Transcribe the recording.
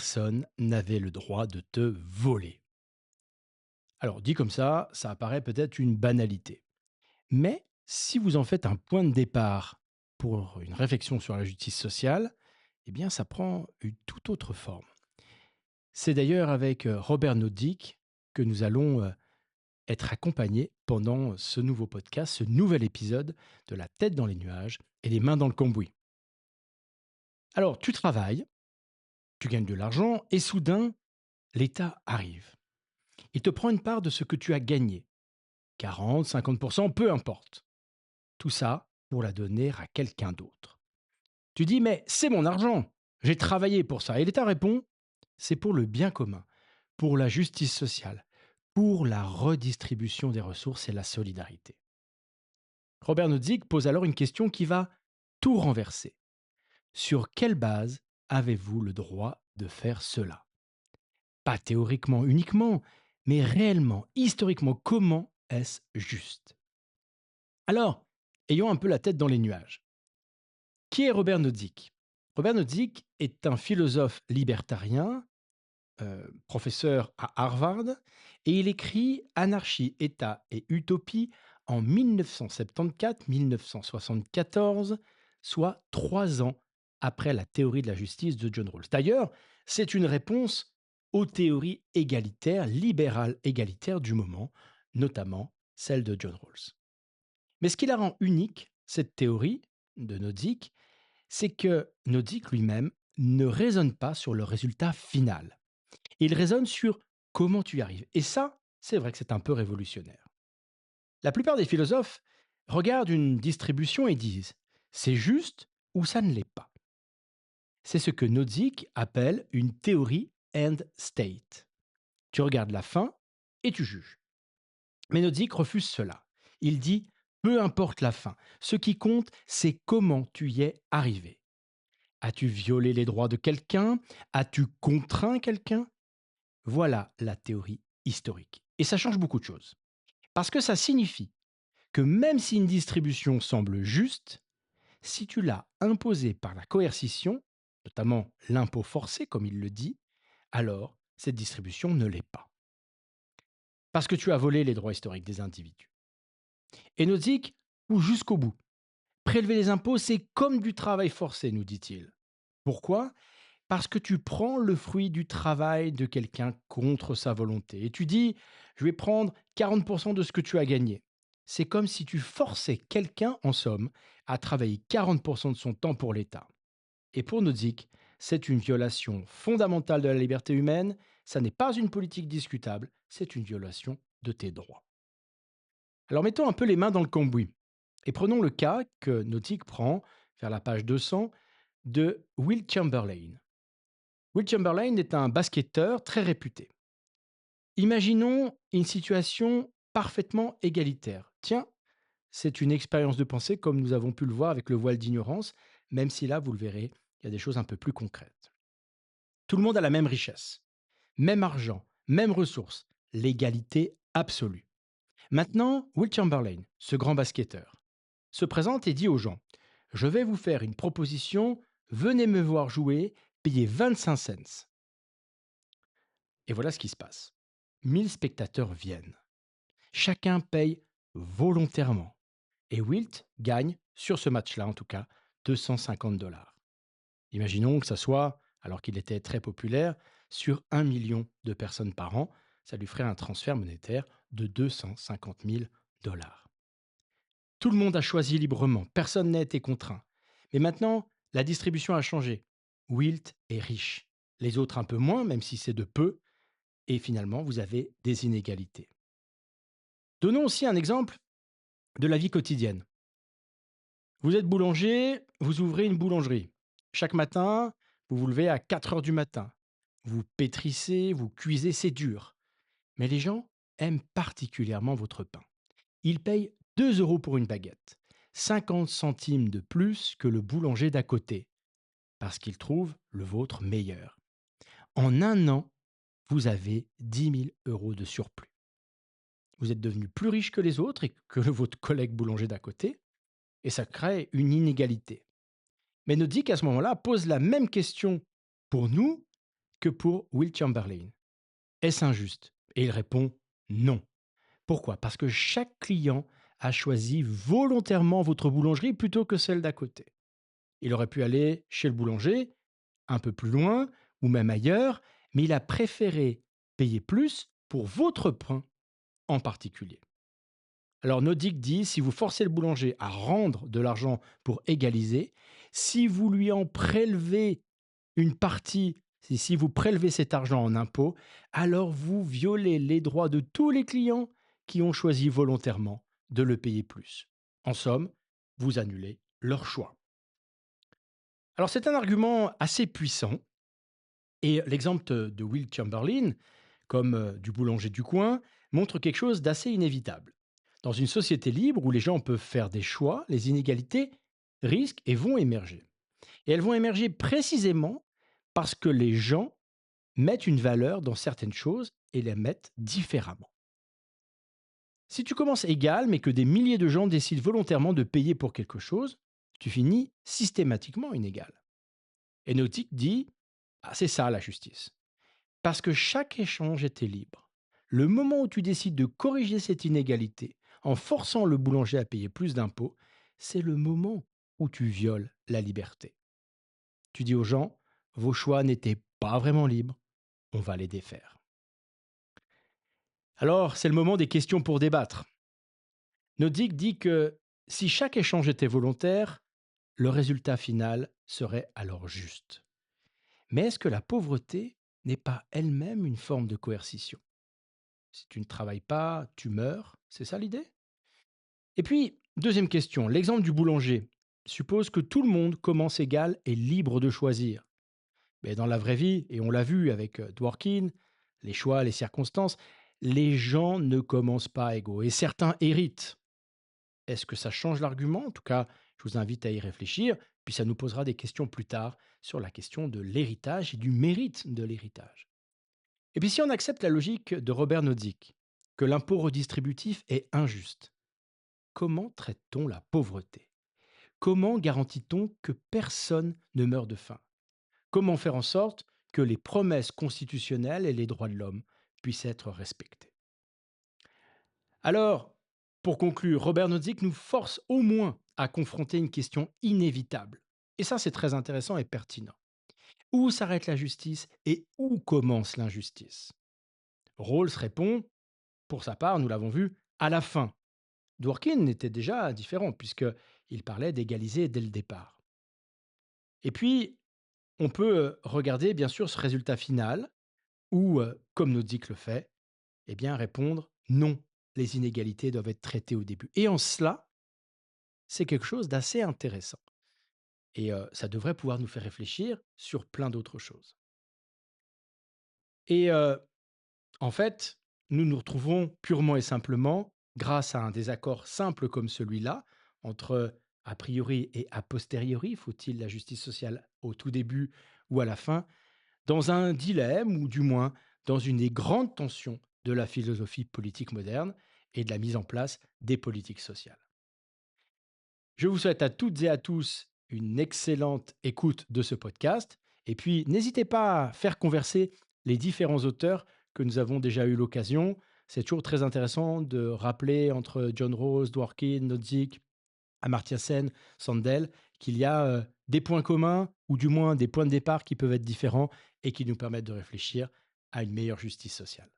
personne n'avait le droit de te voler. Alors dit comme ça apparaît peut-être une banalité. Mais si vous en faites un point de départ pour une réflexion sur la justice sociale, eh bien ça prend une toute autre forme. C'est d'ailleurs avec Robert Nozick que nous allons être accompagnés pendant ce nouveau podcast, ce nouvel épisode de La tête dans les nuages et les mains dans le cambouis. Alors tu travailles, tu gagnes de l'argent et soudain, l'État arrive. Il te prend une part de ce que tu as gagné. 40, 50%, peu importe. Tout ça pour la donner à quelqu'un d'autre. Tu dis, mais c'est mon argent. J'ai travaillé pour ça. Et l'État répond, c'est pour le bien commun, pour la justice sociale, pour la redistribution des ressources et la solidarité. Robert Nozick pose alors une question qui va tout renverser. Sur quelle base avez-vous le droit de faire cela? Pas théoriquement uniquement, mais réellement, historiquement, comment est-ce juste? Alors, ayons un peu la tête dans les nuages. Qui est Robert Nozick? Robert Nozick est un philosophe libertarien, professeur à Harvard, et il écrit Anarchie, État et Utopie en 1974-1974, soit 3 ans après la théorie de la justice de John Rawls. D'ailleurs, c'est une réponse aux théories égalitaires, libérales égalitaires du moment, notamment celle de John Rawls. Mais ce qui la rend unique, cette théorie de Nozick, c'est que Nozick lui-même ne raisonne pas sur le résultat final. Il raisonne sur comment tu y arrives. Et ça, c'est vrai que c'est un peu révolutionnaire. La plupart des philosophes regardent une distribution et disent c'est juste ou ça ne l'est pas. C'est ce que Nozick appelle une théorie end state. Tu regardes la fin et tu juges. Mais Nozick refuse cela. Il dit peu importe la fin, ce qui compte, c'est comment tu y es arrivé. As-tu violé les droits de quelqu'un? As-tu contraint quelqu'un? Voilà la théorie historique. Et ça change beaucoup de choses. Parce que ça signifie que même si une distribution semble juste, si tu l'as imposée par la coercition, notamment l'impôt forcé comme il le dit, alors cette distribution ne l'est pas. Parce que tu as volé les droits historiques des individus. Et Nozick pousse jusqu'au bout. Prélever les impôts, c'est comme du travail forcé, nous dit-il. Pourquoi? Parce que tu prends le fruit du travail de quelqu'un contre sa volonté. Et tu dis, je vais prendre 40% de ce que tu as gagné. C'est comme si tu forçais quelqu'un, en somme, à travailler 40% de son temps pour l'État. Et pour Nozick, c'est une violation fondamentale de la liberté humaine. Ça n'est pas une politique discutable, c'est une violation de tes droits. Alors mettons un peu les mains dans le cambouis. Et prenons le cas que Nozick prend, vers la page 200, de Will Chamberlain. Will Chamberlain est un basketteur très réputé. Imaginons une situation parfaitement égalitaire. Tiens, c'est une expérience de pensée comme nous avons pu le voir avec le voile d'ignorance, même si là, vous le verrez, il y a des choses un peu plus concrètes. Tout le monde a la même richesse, même argent, même ressources, l'égalité absolue. Maintenant, Will Chamberlain, ce grand basketteur, se présente et dit aux gens, je vais vous faire une proposition, venez me voir jouer, payez 25 cents. Et voilà ce qui se passe. 1000 spectateurs viennent. Chacun paye volontairement. Et Wilt gagne, sur ce match-là en tout cas, 250 $. Imaginons que ça soit, alors qu'il était très populaire, sur 1 million de personnes par an, ça lui ferait un transfert monétaire de 250 000 $. Tout le monde a choisi librement, personne n'a été contraint. Mais maintenant, la distribution a changé. Wilt est riche, les autres un peu moins, même si c'est de peu, et finalement, vous avez des inégalités. Donnons aussi un exemple de la vie quotidienne. Vous êtes boulanger, vous ouvrez une boulangerie. Chaque matin, vous vous levez à 4 heures du matin. Vous pétrissez, vous cuisez, c'est dur. Mais les gens aiment particulièrement votre pain. Ils payent 2 euros pour une baguette, 50 centimes de plus que le boulanger d'à côté, parce qu'ils trouvent le vôtre meilleur. En un an, vous avez 10 000 € de surplus. Vous êtes devenu plus riche que les autres et que votre collègue boulanger d'à côté, et ça crée une inégalité. Mais Nozick, à ce moment-là, pose la même question pour nous que pour Will Chamberlain. Est-ce injuste? Et il répond non. Pourquoi? Parce que chaque client a choisi volontairement votre boulangerie plutôt que celle d'à côté. Il aurait pu aller chez le boulanger, un peu plus loin, ou même ailleurs, mais il a préféré payer plus pour votre pain en particulier. Alors Nodic dit, si vous forcez le boulanger à rendre de l'argent pour égaliser, si vous lui en prélevez une partie, si vous prélevez cet argent en impôts, alors vous violez les droits de tous les clients qui ont choisi volontairement de le payer plus. En somme, vous annulez leur choix. Alors c'est un argument assez puissant et l'exemple de Will Chamberlain, comme du boulanger du coin, montre quelque chose d'assez inévitable. Dans une société libre où les gens peuvent faire des choix, les inégalités risquent et vont émerger. Et elles vont émerger précisément parce que les gens mettent une valeur dans certaines choses et les mettent différemment. Si tu commences égal, mais que des milliers de gens décident volontairement de payer pour quelque chose, tu finis systématiquement inégal. Et Nautique dit, ah, c'est ça la justice. Parce que chaque échange était libre. Le moment où tu décides de corriger cette inégalité en forçant le boulanger à payer plus d'impôts, c'est le moment où tu violes la liberté. Tu dis aux gens, vos choix n'étaient pas vraiment libres, on va les défaire. Alors, c'est le moment des questions pour débattre. Nodic dit que si chaque échange était volontaire, le résultat final serait alors juste. Mais est-ce que la pauvreté n'est pas elle-même une forme de coercition? Si tu ne travailles pas, tu meurs, c'est ça l'idée? Et puis, deuxième question, l'exemple du boulanger suppose que tout le monde commence égal et libre de choisir. Mais dans la vraie vie, et on l'a vu avec Dworkin, les choix, les circonstances, les gens ne commencent pas égaux et certains héritent. Est-ce que ça change l'argument? En tout cas, je vous invite à y réfléchir, puis ça nous posera des questions plus tard sur la question de l'héritage et du mérite de l'héritage. Et puis si on accepte la logique de Robert Nozick, que l'impôt redistributif est injuste, comment traite-t-on la pauvreté? Comment garantit-on que personne ne meurt de faim? Comment faire en sorte que les promesses constitutionnelles et les droits de l'homme puissent être respectés? Alors, pour conclure, Robert Nozick nous force au moins à confronter une question inévitable. Et ça, c'est très intéressant et pertinent. Où s'arrête la justice et où commence l'injustice? Rawls répond, pour sa part, nous l'avons vu, à la fin. Dworkin était déjà différent puisqu'il parlait d'égaliser dès le départ. Et puis, on peut regarder bien sûr ce résultat final où, comme Nozick le fait, eh bien répondre non, les inégalités doivent être traitées au début. Et en cela, c'est quelque chose d'assez intéressant. Et ça devrait pouvoir nous faire réfléchir sur plein d'autres choses. Et en fait, nous nous retrouvons purement et simplement, grâce à un désaccord simple comme celui-là, entre a priori et a posteriori, faut-il la justice sociale au tout début ou à la fin, dans un dilemme ou du moins dans une des grandes tensions de la philosophie politique moderne et de la mise en place des politiques sociales. Je vous souhaite à toutes et à tous une excellente écoute de ce podcast. Et puis, n'hésitez pas à faire converser les différents auteurs que nous avons déjà eu l'occasion. C'est toujours très intéressant de rappeler entre John Rawls, Dworkin, Nozick, Amartya Sen, Sandel, qu'il y a des points communs ou du moins des points de départ qui peuvent être différents et qui nous permettent de réfléchir à une meilleure justice sociale.